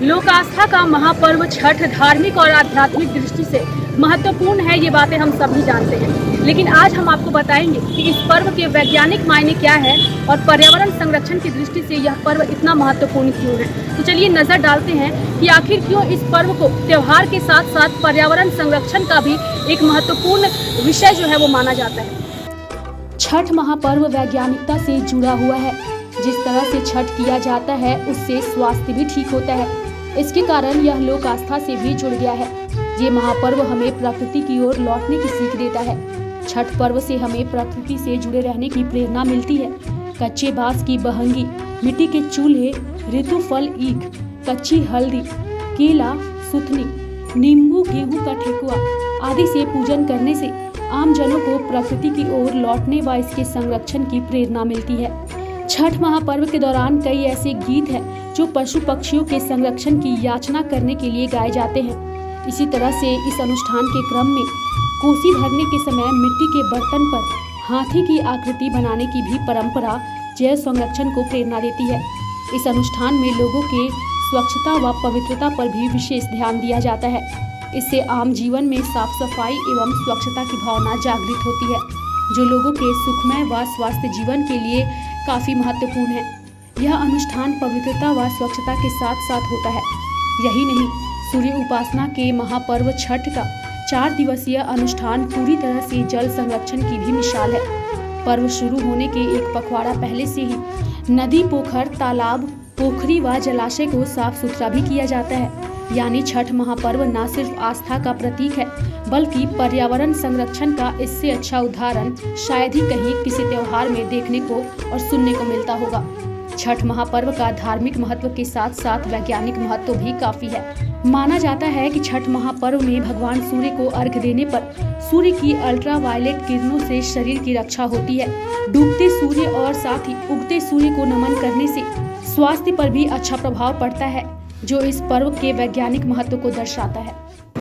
लोक आस्था का महापर्व छठ धार्मिक और आध्यात्मिक दृष्टि से महत्वपूर्ण है, ये बातें हम सभी जानते हैं। लेकिन आज हम आपको बताएंगे कि इस पर्व के वैज्ञानिक मायने क्या है और पर्यावरण संरक्षण की दृष्टि से यह पर्व इतना महत्वपूर्ण क्यों है। तो चलिए नजर डालते हैं कि आखिर क्यों इस पर्व को त्योहार के साथ साथ पर्यावरण संरक्षण का भी एक महत्वपूर्ण विषय जो है वो माना जाता है। छठ महापर्व वैज्ञानिकता से जुड़ा हुआ है। जिस तरह से छठ किया जाता है उससे स्वास्थ्य भी ठीक होता है। इसके कारण यह लोक आस्था से भी जुड़ गया है। ये महापर्व हमें प्रकृति की ओर लौटने की सीख देता है। छठ पर्व से हमें प्रकृति से जुड़े रहने की प्रेरणा मिलती है। कच्चे बांस की बहंगी, मिट्टी के चूल्हे, ऋतु फल ईख, कच्ची हल्दी, केला, सुथनी, नींबू, गेहूं का ठेकुआ आदि से पूजन करने से आम जनों को प्रकृति की ओर लौटने व इसके संरक्षण की प्रेरणा मिलती है। छठ महापर्व के दौरान कई ऐसे गीत हैं जो पशु पक्षियों के संरक्षण की याचना करने के लिए गाए जाते हैं। इसी तरह से इस अनुष्ठान के क्रम में कोसी भरने के समय मिट्टी के बर्तन पर हाथी की आकृति बनाने की भी परंपरा जैव संरक्षण को प्रेरणा देती है। इस अनुष्ठान में लोगों के स्वच्छता व पवित्रता पर भी विशेष ध्यान दिया जाता है। इससे आम जीवन में साफ सफाई एवं स्वच्छता की भावना जागृत होती है, जो लोगों के सुखमय व स्वास्थ्य जीवन के लिए काफी महत्वपूर्ण है। यह अनुष्ठान पवित्रता व स्वच्छता के साथ साथ होता है। यही नहीं, सूर्य उपासना के महापर्व छठ का 4 दिवसीय अनुष्ठान पूरी तरह से जल संरक्षण की भी मिसाल है। पर्व शुरू होने के एक पखवाड़ा पहले से ही नदी, पोखर, तालाब, पोखरी व जलाशय को साफ सुथरा भी किया जाता है। यानी छठ महापर्व न सिर्फ आस्था का प्रतीक है बल्कि पर्यावरण संरक्षण का इससे अच्छा उदाहरण शायद ही कहीं किसी त्योहार में देखने को और सुनने को मिलता होगा। छठ महापर्व का धार्मिक महत्व के साथ साथ वैज्ञानिक महत्व भी काफी है। माना जाता है कि छठ महापर्व में भगवान सूर्य को अर्घ्य देने पर सूर्य की अल्ट्रावायलेट किरणों से शरीर की रक्षा होती है। डूबते सूर्य और साथ ही उगते सूर्य को नमन करने से स्वास्थ्य पर भी अच्छा प्रभाव पड़ता है, जो इस पर्व के वैज्ञानिक महत्व को दर्शाता है।